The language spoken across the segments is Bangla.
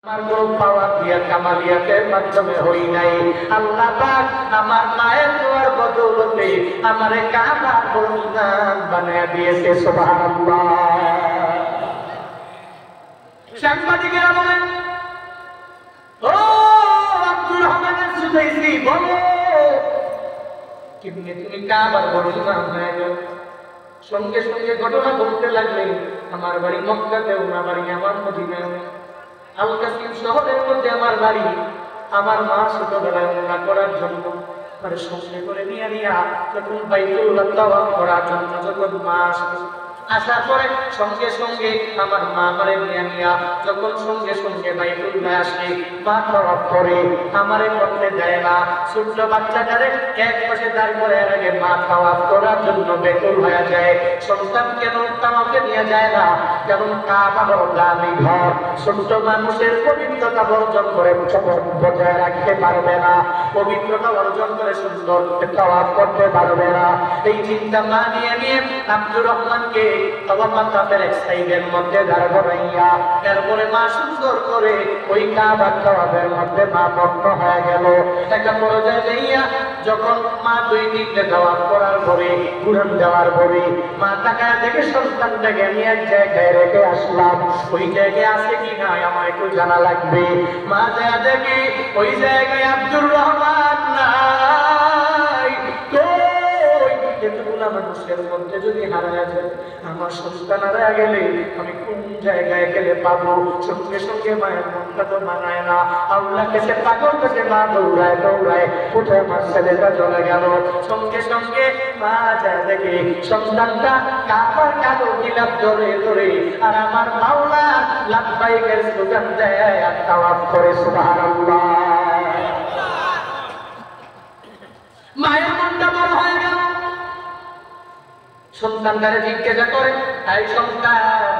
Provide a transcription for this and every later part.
আমার কোনো পাওয়া দিয়া কামালিয়াতের মাধ্যমে হই নাই। আল্লাহ পাক আমার মায়ের দোয়ার বদৌলতে আমারে কাবার মুসলমান বানায়া দিয়েছে। সুবহানাল্লাহ। সাংবাদিকেরা বলেন, ও আব্দুর রহমানের সুদাইসি, বলো কেমনে তুমি কাবার মুসলমান হয়ে গেল? সঙ্গে সঙ্গে ঘটনা বলতে লাগলেন, আমার বাড়ি মক্কাতে, ওনার বাড়ি আমার মদিনায়। আল-কাসিম শহরের মধ্যে আমার বাড়ি। আমার মা ছোটবেলায় উমরা করার জন্য আমার সঙ্গে করে নিয়ে যখন বাইতুল্লাহ তাওয়াফ করার জন্য যখন মা আসবে, আসার পরে সঙ্গে সঙ্গে আমার মা আমারে নিয়ে যখন সঙ্গে সঙ্গে বাইতুল্লাহ আসে, মা তাওয়াফ করে আমারে করতে দেয় না। ছোট্ট বাচ্চাটারে এক পাশে দাঁড় করে আগে মা তাওয়াফ করার জন্য বেকুল হয়ে যায়। সন্তান কেন তাওয়াফে নিয়ে যায় না? কারণ কাবা হলো দামি ঘর, ছোট্ট মানুষের পবিত্রতা বর্জন করে বজায় রাখতে পারবে না, পবিত্রতা অর্জন করে সুন্দর তাওয়াফ করতে পারবে না। এই চিন্তা মা নিয়ে আব্দুর রহমানকে তাওয়াফের এক সাইডের মধ্যে দাঁড় করাইয়া এরপরে মা সুন্দর করে ওই কাবা তাওয়াফের মধ্যে মা মগ্ন হয়ে গেল। একটা পর্যায়ে যাইয়া যখন মা দুই দিকে তাওয়াফ করার পরে ঘুরান দেওয়ার পরে মা তাকায় দেখে সন্তানটাকে আমি এক জায়গায় রেখে আসলাম, ওই জায়গায় আছে কি না আমার একটু জানা লাগবে। মা যা দেখে ওই জায়গায় আব্দুর রহমান নাই। এতগুলা মানুষের মধ্যে যদি হারায় যায়, আমার সন্তান হারায় গেলে আমি কোন জায়গায় গেলে পাবো? সঙ্গে সঙ্গে মায়ের মনটা তো মানায় না। আল্লাহ কাছে পাগল কাছে মা দৌড়ায় দৌড়ায় উঠে আমার ছেলেটা চলে গেল। সঙ্গে সঙ্গে মা যা দেখে সন্তানটা কাপড় কালো গিলাপ ধরে ধরে আর আমার মাওলা লাব্বাইকের স্লোগান দেয় আর তাওয়াফ করে। সুবহানাল্লাহ। মায়ের মনটা বড় হয়ে গেল। সন্তানটারে জিজ্ঞাসা করে, এই সন্তান,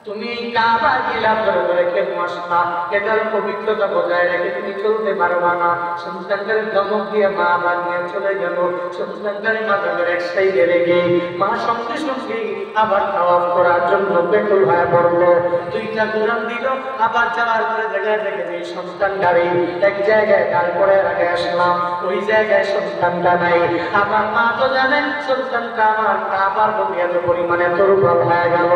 তুমি কাবা গিলাপ ধরে ধরে কেন আসবা? এটার পবিত্রতা বজায় রেখে তুমি চলতে পারবা না। সন্তানটারে ধমক দিয়ে মা আবার নিয়ে চলে গেল। সন্তানটারে মাথার এক সাইডে রেখে মা সঙ্গে সঙ্গে আবার তাওয়াফ করার জন্য বেকুল হয়ে পড়লো। দুইটা ঘুরান দিল, আবার যাওয়ার পরে জায়গায় দেখে যে সন্তানটারে এক জায়গায় দাঁড় করে রেখে আসলাম, ওই জায়গায় সন্তানটা নাই। আমার মা তো জানে সন্তানটা আমার কাবার প্রতি এত পরিমাণে দুর্বল হয়ে গেল,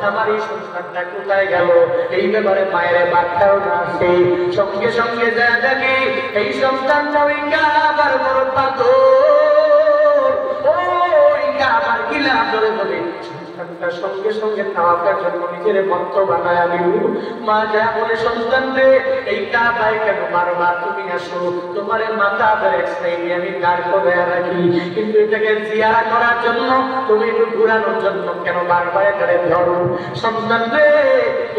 আমার এই সন্তানটা কোথায় গেল? এই ব্যাপারে মায়ের বাচ্চাও না আসে। সঙ্গে সঙ্গে যা দেখে এই সন্তানটা ওই কাবার বড় পাথর, ওই কাবার গিলাপ ধরে ধরে সন্তানটা সঙ্গে সঙ্গে তাওয়াফের জন্য নিজের মন্ত বানায় দিল। মা যা বলে, সন্তান রে, এই কাবায় কেন বারবার তুমি আসো? তোমার মাথা এক সাইডে আমি দাঁড় করে রাখি, কিন্তু এটাকে জিয়ারা করার জন্য তুমি একটু ঘুরানোর জন্য কেন বারবার এটারে ধরো? সন্তান রে,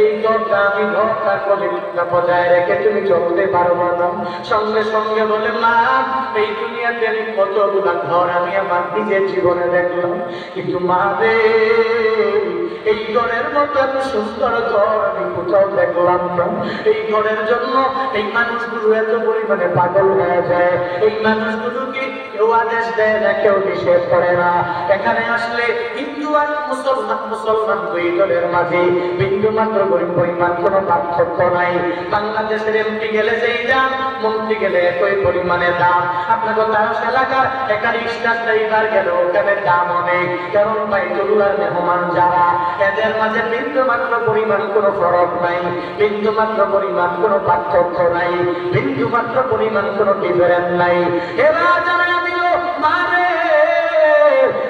এই ঘরটা আমি ঘরটা পবিত্রতা বজায় রেখে তুমি চলতে পারবো না। সঙ্গে সঙ্গে বলে, মা, এই দুনিয়াতে আমি কতগুলা ঘর আমি আমার নিজের জীবনে দেখলাম, কিন্তু মা রে, এই ঘরের মতো এত সুন্দর ঘর আমি কোথাও দেখলাম না। এই ঘরের জন্য এই মানুষগুলো এত পরিমাণে পাগল হয়ে যায়। এই মানুষগুলোকে কেউ আদেশ দেয় না, কেউ নিষেধ করে না। এখানে আসলে হিন্দু আর মুসলমান দুই দলের মাঝে বিন্দু মাত্র পরিমাণ কোনো পার্থক্য নাই। বাংলাদেশের এমপি গেলে যেই দাম, মন্ত্রী গেলে একই পরিমাণে দাম। আপনাকে তার এলাকার এখানে স্টার ড্রাইভার গেল, ওখানে দাম অনেক। কারণ বাইতুল্লাহর মেহমান যারা, এদের মাঝে বিন্দু মাত্র পরিমাণ কোনো ফরক নাই, বিন্দু মাত্র পরিমাণ কোনো পার্থক্য নাই, বিন্দু মাত্র পরিমাণ কোনো ডিফারেন্স নাই। এবার জানা দিল, মানে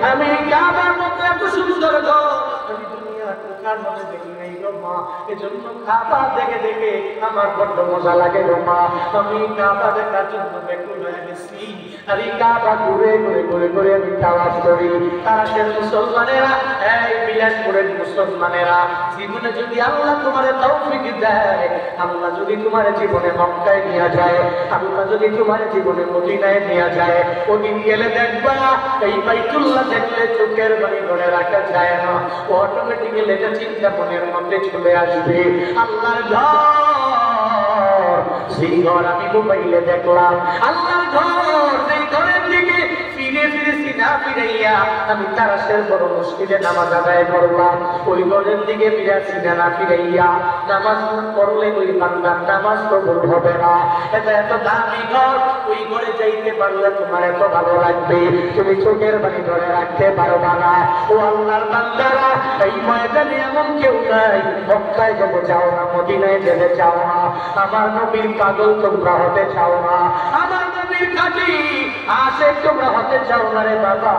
আমি কাবার মতো এত সুন্দর ঘর আমি দুনিয়ার কোথার মধ্যে দেখি নাই গো মা। এজন্য কাবা দেখে দেখে আমার বড্ড মজা লাগে গো মা। আমি কাবা দেখার জন্য বেকুল হয়ে গেছি। আর এই কাবা ঘুরে ঘুরে ঘুরে ঘুরে আমি তাওয়াফ করি। তারা মুসলমানেরা, এই বিলাসপুরের মুসলমানেরা, জীবনে যদি আল্লাহ তোমার তৌফিক দেয়, আল্লাহ যদি তোমার জীবনে মক্কায় নিয়ে যায়, আল্লাহ যদি তোমার জীবনে মদিনায় নিয়ে যায়, ওদিন গেলে দেখবা এই বাইতুল্লাহ দেখলে চোখের বাড়ি ধরে রাখা যায় না। ও অটোমেটিক্যালি এটা চিন্তা মনের মধ্যে চলে আসবে, আল্লাহর ঘর, সেই ঘর আমি মোবাইলে দেখলাম, আল্লাহর ঘর, সেই ঘরের দিকে ফিরে ফিরে সিনা ফিরাইয়া আমি তারাশের বড় মুশকিলে নামাজ আদায় করলাম। ওই ঘরের দিকে ফিরা সিনা না ফিরাইয়া নামাজ পড়লে ওই বান্দার নামাজ কবুল হবে না। এটা এত দামি ঘর, ওই ঘরে যাইতে পারলে তোমার এত ভালো লাগবে, তুমি চোখের বাড়ি ধরে রাখতে পারবা না। ও আল্লাহর বান্দারা, এই ময়দানে এমন কেউ নাই মক্কায় যেতে চাও না, মদিনায় যেতে চাও না, আমার নবীর পাগল তোমরা হতে চাও না, আমার নবীর কাজী আশেক তোমরা হতে চাও না রে বাবা।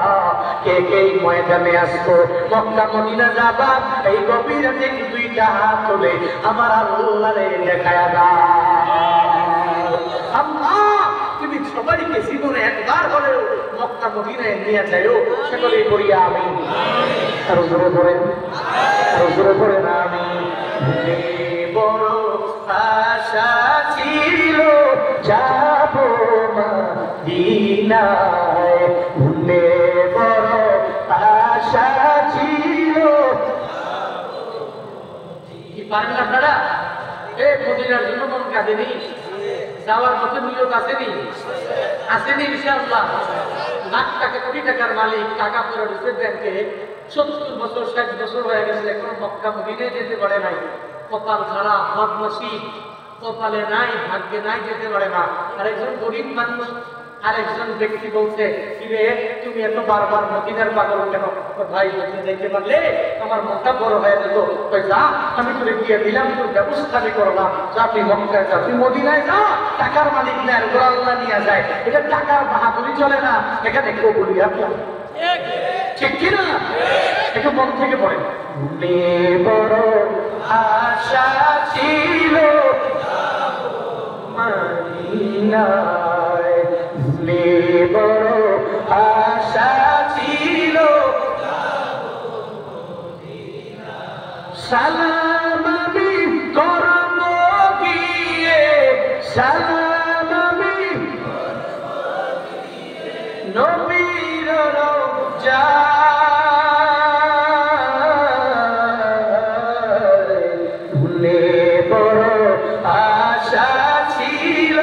কে কে এই ময়দানে আসবো, মক্কা মদিনা যাবা, এই গভীর রাতে দুইটা হাত তুলে আমার আল্লাহরে দেখায়া দাও। আল্লাহ তুমি সবাইকে জীবনে একবার হলেও মক্কা মদিনায় নিয়ে যাও, সকলেই করিয়া আমি আরো জোরে পড়েন, আরো জোরে পড়েন আমি। বড় আশা ছিল যাব মদিনায়, মনে বড় আশা ছিল। কি পারেন আপনারা? এই মদিনার জন্য মন কাঁদেনি? যাওয়ার মতো নিয়ত আসেনি? আসেনি ইনশাআল্লাহ। লাখ টাকা কোটি টাকার মালিক, টাকা পড়ে রয়েছে ব্যাংকে, 70 বছর 60 বছর হয়ে গেছে, এখন মক্কা মদিনায় যেতে পারে নাই। কপাল খারাপ, বদনসিব, কপালে নাই, ভাগ্যে নাই, যেতে পারে না। আর একজন গরিব মানুষ, আরেকজন ব্যক্তি বলছে, কিরে তুমি এত বারবার মদিনার পাগল কেন? ভাই মদিনা যাইতে পারলে আমার মনটা বড় হয়ে যেত। যা, আমি তোরে দিয়ে দিলাম, তোর ব্যবস্থা আমি করলাম, যা তুই মক্কায় যা, তুই মদিনায় যা। টাকার মালিক না, আল্লাহ নিয়ে যায়, এটা টাকার বাহাদুরি চলে না, এখানে কবুলিয়াত লাগে, ঠিক কিনা? একটু মন থেকে পড়েন। বড় আশা ছিল মদিনায়, বড় আশা ছিল, সালাম আমি করব গিয়ে, সালাম আমি নবীর রওজায়, ভুলে বড় আশা ছিল।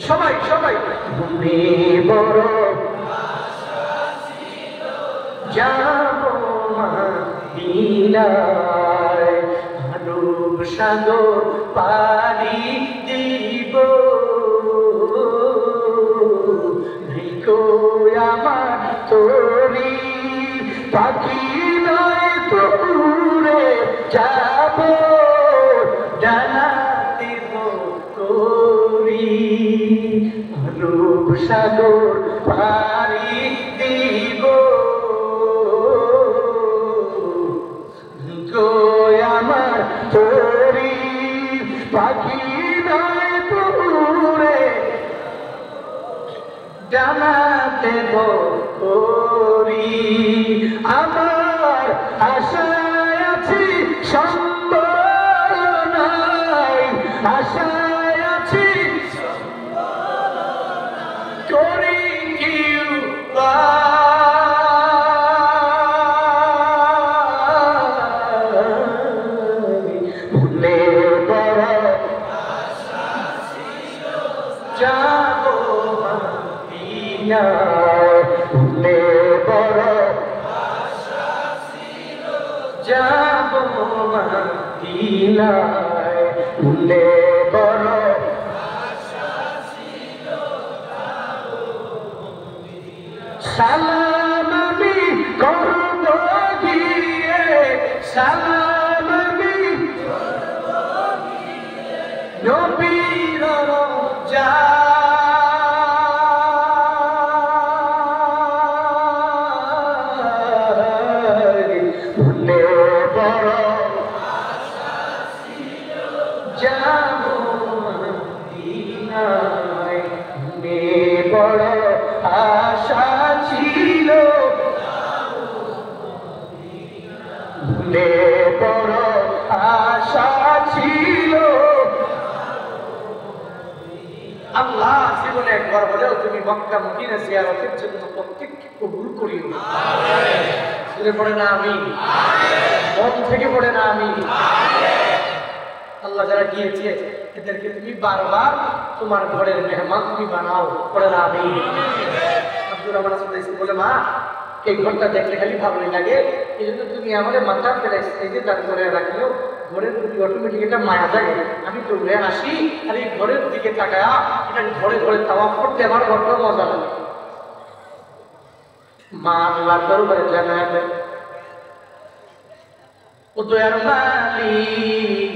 সবাই সবাই ভুলে বড় যাব মদিনায়, মানব সাগর পাড়ি দিব, ভিখো আমার তোরি পাখি নয় তো উড়ে যাব, ডানা দেব করি, মানব সাগর পাড়ি দিব, আমার তোরি পাখি নয় পুরে, ডানা দেব করি, আমার আশায় আছি সম্বল নাই, আশায় আছি করি কি যাব মদিনায়, ভুলে বড় যাব মদিনায়, ভুলে বড় সালাম আমি করব গিয়ে, সালাম আমি নবীর রওজায়, ভুলে বড় যাব মদিনায়, ভুলে বড় আশা ছিল, ভুলে বড় আশা ছিল। আল্লাহ জীবনে একবার হলেও তুমি মক্কা মদিনা জিয়ারতের জন্য প্রত্যেককে কবুল করিও। সুরে পড়ে না আমি, মন থেকে পড়ে না আমি। আল্লাহ যারা গিয়েছে এদেরকে তুমি বারবার তোমার ঘরের মেহমান তুমি বানাও, পড়ে না আমি আব্দুর রহমান বলে, মা এই ঘরটা দেখলে খালি ভালোই লাগে, এই জন্য তুমি আমাদের মাথা ফেলে স্টেজে দাঁড় করে রাখলেও ঘরের প্রতি অটোমেটিক একটা মায়া থাকে। আমি তো উড়ে আসি আর এই ঘরের দিকে তাকায়া এটা ঘরে ঘরে তাওয়াফ করতে আমার বড্ড মজা লাগে। মা আল্লাহর দরবারে জানায় দেয়, ও দয়ার মালিক,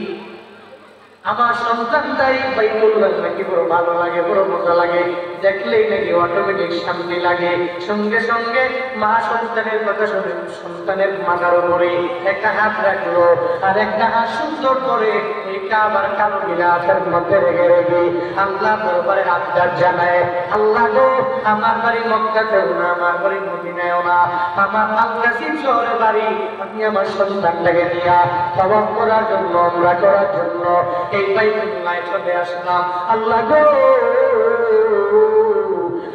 আমার সন্তানটাই বাইতুল্লাহ নাকি বড় ভালো লাগে, বড় মজা লাগে, দেখলেই নাকি অটোমেটিক শান্তি লাগে। সঙ্গে সঙ্গে মা সন্তানের কথা শুনে সন্তানের মাথার উপরে একটা হাত রাখলো আর একটা হাত সুন্দর করে এই কাবার কালো গিলাফের মধ্যে রেখে রেখে আল্লাহ দরবারে আবদার জানায়, আল্লাহ গো, আমার বাড়ি মক্কাতেও না, আমার বাড়ি মদিনায়ও না, আমার আল-কাসিম শহরে বাড়ি, আমি আমার সন্তানটাকে নিয়ে তাওয়াফ করার জন্য, উমরা করার জন্য এই বাইতুল্লাহে চলে আসলাম। আল্লাহ গো,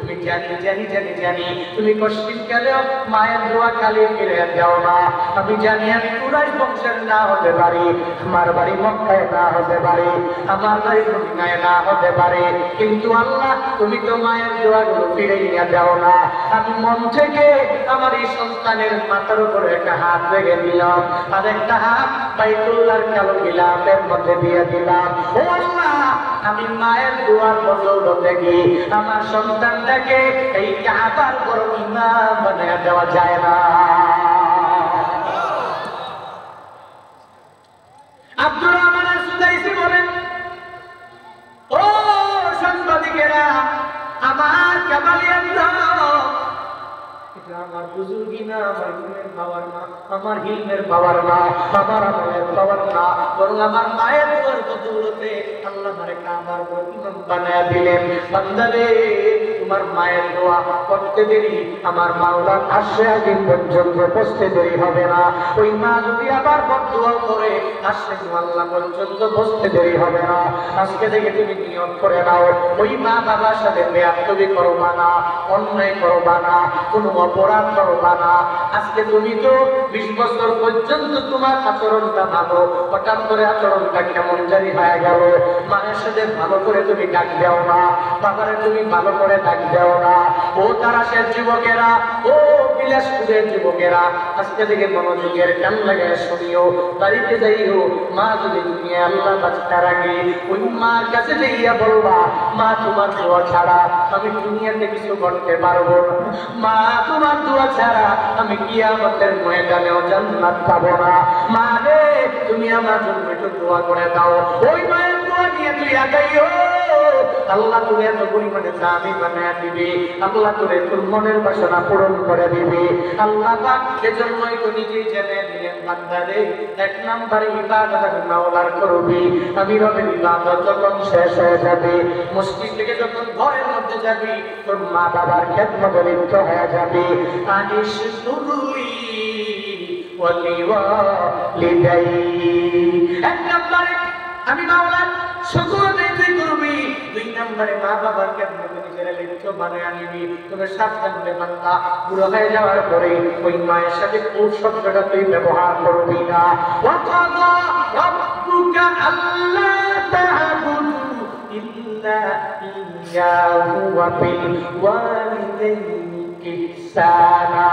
আমি জানি জানি জানি জানি তুমি কষ্টিন গেলেও মায়ের দোয়া খালি ফিরে যাও না। আমি জানি আমি কুরাইশ বংশের না হতে পারি, আমার বাড়ি মক্কায় না হতে পারে, আমার বাড়ি মদিনায় না হতে পারে, কিন্তু আল্লাহ তুমি তো মায়ের দোয়াগুলো ফিরে নিয়ে যাও না। আমি মন থেকে আমার এই সন্তানের মাথার উপরে একটা হাত রেখে দিলাম আর একটা হাত বাইতুল্লাহর কালো গিলাফের মধ্যে দিয়ে দিলাম। ও আল্লাহ, আমি মায়ের দোয়ার বদৌলতে কি আমার সন্তানটাকে এই কাবার বড় ইমাম বানিয়ে দেওয়া যায় না? আব্দুর রহমান সুদাইসি বলেন, ও সাংবাদিকেরা, আমার কাবালিয়ান আমার বুজুর্গি না, আমার ইলমের পাওয়ার না, আমার হিলমের পাওয়ার না, আমার আমলের পাওয়ার না, বরং আমার মায়ের দোয়ার বদৌলতে আল্লাহ আমারে কাবার বড় ইমাম বানায়া দিলেন। বান্দারে, তোমার মায়ের দোয়া করতে দেরি আমার মাওলার আরশে আজিম পর্যন্ত পৌঁছতে দেরি হবে না। ওই মা যদি আবার বদদোয়া করে আরশে আল্লাহ পর্যন্ত পৌঁছতে দেরি হবে না। আজকে থেকে তুমি নিয়ত করে নাও, ওই মা বাবার সাথে বেয়াদবি করবা না, অন্যায় করবা না, কোনো অপরাধ করবা না। আজকে তুমি তো 20 বছর পর্যন্ত তোমার আচরণটা ভালো, হঠাৎ করে আচরণটা কেমন জানি হয়ে গেল। মায়ের সাথে ভালো করে তুমি ডাক দেও না, বাবারে তুমি ভালো করে ডাক দেও না। ও তারাশের যুবকেরা, ও বিলাসপুরের যুবকেরা, আজকে থেকে মনোযোগের কান লাগায় শুনিও। বাড়িতে যাইও, মা যদি দুনিয়া আল্লাহ বাঁচতে রাখে, ওই মার কাছে যাইয়া বলবা, মা তোমার দোয়া ছাড়া আমি দুনিয়াতে কিছু করতে পারবো না, মা তোমার দোয়া ছাড়া আমি কিয়ামতের ময়দানেও জান্নাত পাবো না। মা রে, তুমি আমার জন্য একটু দোয়া করে দাও। ওই মায়ের দোয়া নিয়ে তুই আগাইও, আল্লাহ তোর এত পরিমাণে দামি বানায় দিবে, আল্লাহ তোর তোর মনের বাসনা পূরণ করে দিবে। আল্লাহ পাক এজন্যই তো নিজেই জেনে দিলেন, বান্দারে, 1 নম্বরে ইবাদত আমি মাওলার করবি। আমি রবের ইবাদত যখন শেষ হয়ে যাবে, মসজিদ থেকে যখন ঘরের মধ্যে যাবি, তোর মা বাবার খেদমতে লিপ্ত হয়ে যাবে। আনিস নুরুলি ওয়ালিওয়ালিদাই, 1 নম্বরে আমি মাওলার শুকর আদায় করবি। 2 নম্বরে মা বাবার খেদমতে নিজেরা লিপ্ত বানায় আনবি। তবে সাবধানে বান্দা, বুড়ো হয়ে যাওয়ার পরে ওই মায়ের সাথে কোন শব্দটা তুই ব্যবহার করবি না। ওয়াকাদা রাব্বুকা আল্লা তা'বুদু ইল্লা ইয়াহু ওয়া বিল ওয়ালিদাইনি ইহসানা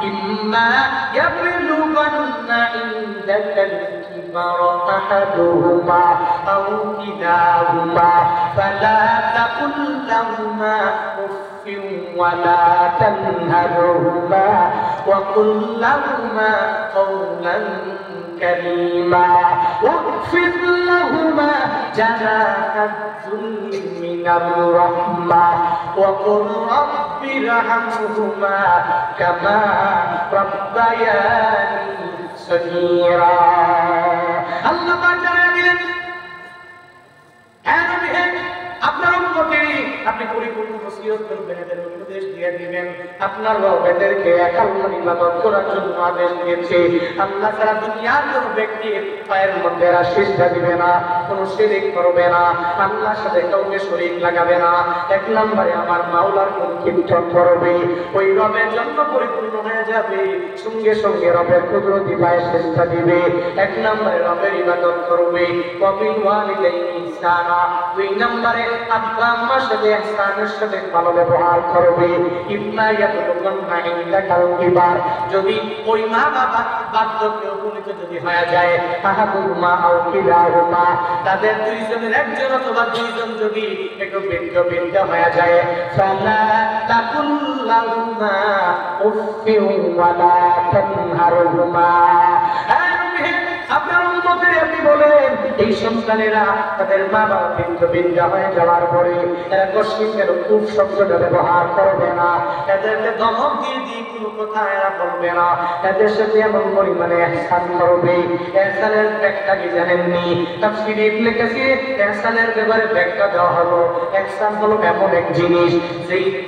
ইম্মা ইয়াবলুগান্না ইনদাকাল কিবারা আহাদুহুমা আও কিলাহুমা ফালা তাকুল লাহুমা উফফিন ওয়ালা তানহারহুমা ওয়া কুল লাহুমা কাওলান কারীমা ওয়াগফির লাহুমা জানাহাদ যুল্লি মিনার রাহমা ওয়া কুল রাব্বিরহামহুমা কামা রাব্বায়ানি সগীরা। আল্লাহ পাক জানায় দিলেন, হ্যাঁ নবী, হ্যাঁ আপনার উম্মতকে আপনি পরিপূর্ণ ওসিয়ত করবেন, এদের উপদেশ দিয়ে দিবেন। আপনার রব এদেরকে একাল্লা ইবাদত করার জন্য আদেশ দিয়েছে। আল্লাহ ছাড়া দুনিয়ার কোন ব্যক্তি পায়ের মধ্যে সিজদা দিবে না, কোনো শিরক করবে না, আল্লাহর সাথে কাউকে শরীক লাগাবে না। 1 নম্বরে আমার মাওলার গুণ কীর্তন করবে, ওই রবের জন্য পরিপূর্ণ হয়ে যাবে। সঙ্গে সঙ্গে রবের কুদরতি পায়ে সেজদা দিবে। 1 নম্বরে রবের ইবাদত করবে। ওয়াবিল ওয়ালিদাইনি ইহসানা, 2 নম্বরে আব্বা আম্মার সাথে ইহসানের সাথে ভালো ব্যবহার করবে। ইম্মা ইয়াবলুগান্না ইনদাকাল কিবার, যদি ওই মা বাবা বার্ধক্যে উপনীত যদি হয়ে যায়, আহাদুহুমা আও কিলাহুমা, তাদের দুইজনের একজন অথবা দুইজন যদি একটু বৃদ্ধ হয়ে যায়, ফালা তাকুল লাহুমা উফফিন ওয়ালা তানহারহুমা। আপনার উম্মতের আপনি বলেন, এই সন্তানেরা তাদের মা বাবা বৃদ্ধ হয়ে যাওয়ার পরে এরা কষ্টিকের খুব শব্দটা ব্যবহার করবে না, এদেরকে ধমক দিয়ে দিয়ে কোনো কথা এরা বলবে না, এদের সাথে এমন পরিমাণে ইহসান করবে। ইহসানের ব্যাখ্যা কি জানেননি? তাফসীরে ইবনে কাসীর ইহসানের ব্যাপারে ব্যাখ্যা দেওয়া হলো, ইহসান হলো এমন এক জিনিস,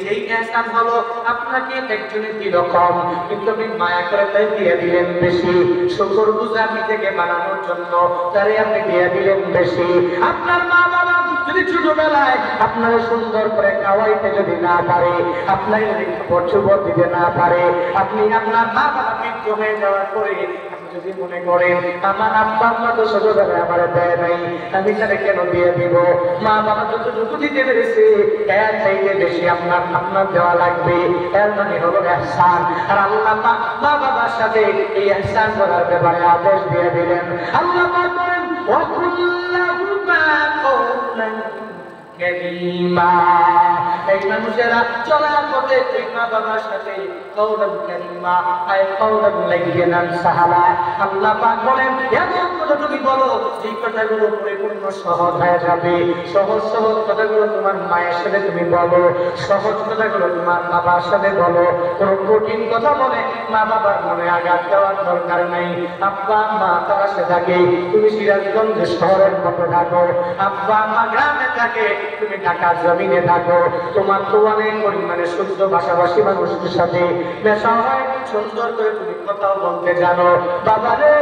যেই ইহসান হলো আপনাকে একজনের দিল কম কিন্তু আপনি মায়া করে তাই দিয়ে দিলেন বেশি, শুকরগুজার নিজেকে বানানোর জন্য তারে আপনি দিয়ে দিলেন বেশি। আপনার মা বাবা যদি ছোটবেলায় আপনারা সুন্দর করে খাওয়াইতে যদি না পারে, আপনাকে যদি বছর দিতে না পারে, আপনি আপনার মা বাবা বৃদ্ধ হয়ে যাওয়ার পরে যদি মনে করেন আমার আব্বা আম্মা তো ছোটবেলায় আমার দেয় নাই, আমি তারে কেন দিয়ে দিব? মা বাবা যতটুকু দিতে পেরেছে এর চাইতে বেশি আপনার দেওয়া লাগবে, এর মানে হলো ইহসান। আর আল্লাহ পাক মা বাবার সাথে এই ইহসান করার ব্যাপারে আদেশ দিয়ে দিলেন। আল্লাহ পাক বলেন ওয়া কুল্লাহুমা কওলান কারীমা, এই মানুষেরা চলার পথে এই মা বাবার সাথে কওলান কারীমা আই কওলান লাইয়িনান সাহালা। আল্লাহ পাক বলেন এমন কথা তুমি বলো যে কথাগুলো পরিপূর্ণ সহজ হয়ে যাবে। সহজ সহজ কথাগুলো তোমার মায়ের সাথে তুমি বলো, সহজ কথাগুলো তোমার বাবার সাথে বলো। কোন কঠিন কথা বলে মা বাবার মনে আঘাত দেওয়ার দরকার নাই। আব্বা আম্মা তারাশে থাকে, তুমি সিরাজগঞ্জ শহরের মতো থাকো, আব্বা আম্মা গ্রামে থাকে, তুমি ঢাকা জমিনে থাকো, তোমার তো অনেক পরিমাণে শুদ্ধ ভাষাভাষী মানুষের সাথে মেশা হয়, সুন্দর করে তুমি কথাও বলতে জানো। বাবা রে,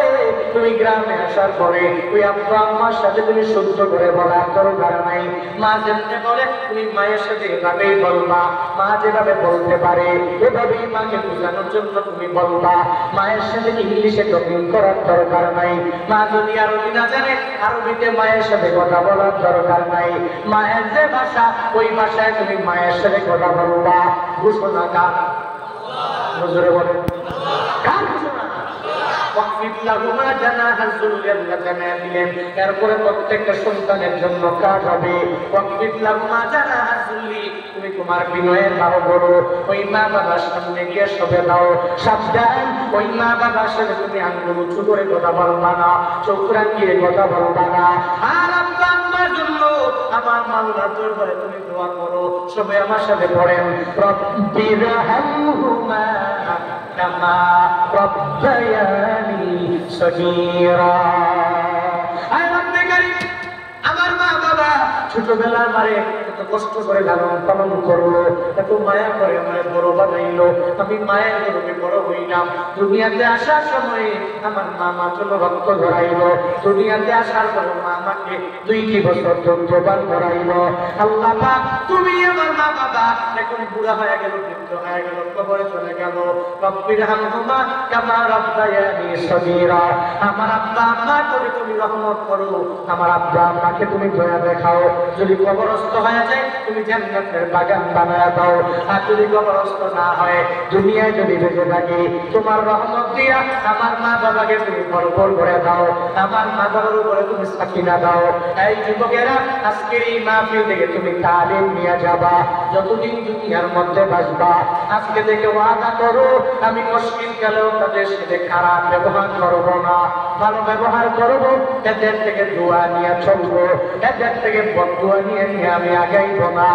তুমি গ্রামে আসার পরে ওই আব্বা আম্মার সাথে তুমি শুদ্ধ করে বলার দরকার নাই। মা যেমনি বলে তুমি মায়ের সাথে এভাবেই বলবা, মা যেভাবে বলতে পারে এভাবেই মাকে বোঝানোর জন্য তুমি বলবা। মায়ের সাথে ইংলিশে টকিং করার দরকার নাই। মা যদি আরবি না জানে আরবিতে মায়ের সাথে কথা বলার দরকার নাই। মায়ের যে ভাষা ওই ভাষায় তুমি মায়ের সাথে কথা বলবা। ঘোষণা কার? হুজুরে বলেন কার ঘোষণা? এরপরে প্রত্যেকটা সন্তানের জন্য কাজ হবে তুমি তোমার বিনয়ের ভালো বলো, ওই মা বাবার সামনে গিয়ে সবে দাও। সাবধান, ওই মা বাবার সাথে তুমি আঙ্গুল উঁচু করে কথা বলবা না, চোখ রাঙিয়ে কথা বলবা না। আর আব্বা আম্মার জন্য আমার মাওলার দরবারে তুমি দোয়া করো। সবে আমার সাথে পড়েন রব্বিরহামহুমা কামা রব্বায়ানি সগীরা। আয় রব্বে কারীম, আমার মা বাবা ছোটবেলায় মারে এত কষ্ট করে লালন পালন করলো, এত মায়া করে আমারে বড় বানাইলো, আমি মায়ের গর্ভে বড় হইলাম। দুনিয়াতে আসার সময় আমার মা মার জন্য রক্ত ধরাইলো, দুনিয়াতে আসার পর মা আমাকে 2টি বছর যৌতুবান ধরাইলো। আল্লাহ পাক তুমি আমার মা বাবা এখন বুড়া হয়ে গেল, বৃদ্ধ হয়ে গেল, কবরে চলে গেল। রব্বিরহামহুমা কামা রব্বায়ানি সগীরা। আমার আব্বা আম্মা করে তুমি রহমত করো, আমার আব্বা আম্মাকে তুমি দয়া দেখাও। যদি কবরস্থ হয়ে যায় তুমি জান্নাতের বাগান বানায়া দাও, আর যদি কবরস্থ না হয় দুনিয়ায় যদি বেঁচে থাকি তোমার রহমত দিয়া আমার মা বাবাকে তুমি ভরপুর করে দাও, আমার মা বাবার উপরে তুমি সাকিনা দাও। এই যুবকেরা আজকের এই মাহফিল থেকে তুমি তালিম নিয়ে যাবা, যতদিন দুনিয়ার মধ্যে বাঁচবা আজকে থেকে ওয়াদা করো আমি মুশকিল গেলেও তাদের সাথে খারাপ ব্যবহার করব না, ভালো ব্যবহার করব। এদের থেকে দোয়া নিয়ে চলবো, এদের থেকে বদদোয়া নিয়ে আমি আগাইব না।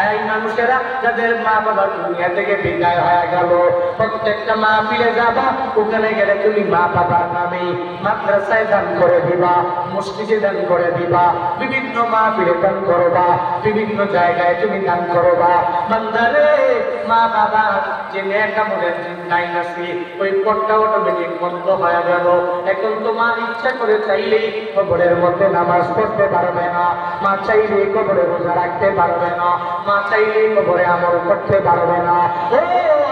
এই মানুষেরা যাদের মা বাবা দুনিয়া থেকে বিদায় হয়ে গেল, প্রত্যেকটা মাহফিলে যাবা, ওখানে গেলে তুমি মা বাবার নামে মাদ্রাসায় দান করে দিবা, মসজিদে দান করে দিবা, বিভিন্ন মাহফিলে দান করবা, বিভিন্ন জায়গায় তুমি দান করবা। যাবা। বান্দারে মা বাবা যে নেক আমলের লাইন আছে ওই পথটা অটোমেটিক বন্ধ হয়ে গেল। এখন তোমার ইচ্ছা করে চাইলেই কবরের মধ্যে নামাজ পড়তে পারবে না, মা চাইলে কবরে রোজা রাখতে পারবে না, মা চাইলে কবরে আমল করতে পারবে না। ও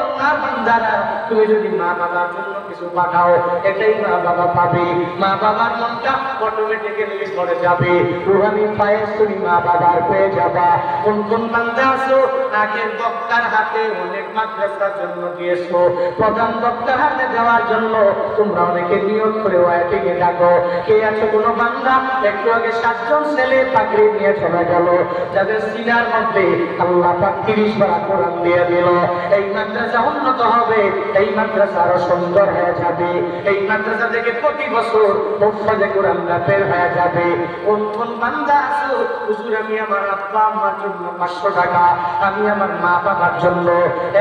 আল্লাহর বান্দারা, তুমি যদি মা বাবার জন্য কিছু পাঠাও এটাই মা বাবা পাবে। মা বাবার মনটা অটোমেটিক্যালি ভরে যাবে, রুহানি পায়ে তুমি মা বাবার পেয়ে যাবা। কোন কোন বান্দা আছো আগের বক্তার হাতে অনেক মাদ্রাসার জন্য দিয়েছো, প্রধান বক্তার হাতে দেওয়ার জন্য তোমরা অনেকে নিয়োগ করে ওয়াইটিংয়ে ডাকো। কে আছে কোনো বান্দা একটু আগে 7 জন ছেলে পাগড়ি নিয়ে চলে গেল, যাদের সিনার মধ্যে আল্লাহ পাক 30 বার কোরআন দিয়ে দিল। এই মাদ্রাসা উন্নত হবে, এই মাদ্রাসা আরো সুন্দর হয়ে যাবে, এই মাদ্রাসা থেকে প্রতি বছর মুফাজ্জে কোরআন বের হয়ে যাবে। কোন কোন বান্দা আছো হুজুর আমি আমার আব্বা আম্মার জন্য 500 টাকা, আমি আমার মা বাবার জন্য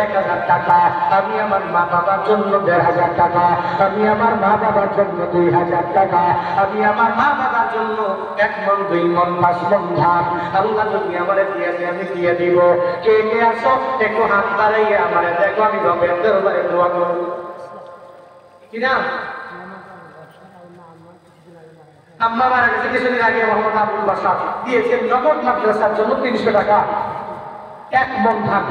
1000 টাকা, আমি আমার মা বাবার জন্য 1500 টাকা, আমি আমার মা বাবার জন্য 2000 টাকা, আমি আমার মা বাবার জন্য 1 মণ 2 মণ 5 মণ ধান আল্লাহ যদি আমারে দিয়েছে আমি দিয়ে দিব। কে কে আছো একটু হাত বাড়াইয়া আমারে দেখো, আমি রবের দরবারে দোয়া করব। কি না আম্মা মারা গেছে কিছুদিন আগে, মোহাম্মদ আবুল বাশার দিয়েছেন নগদ মাদ্রাসার জন্য 300 টাকা, 1 মণ ধান।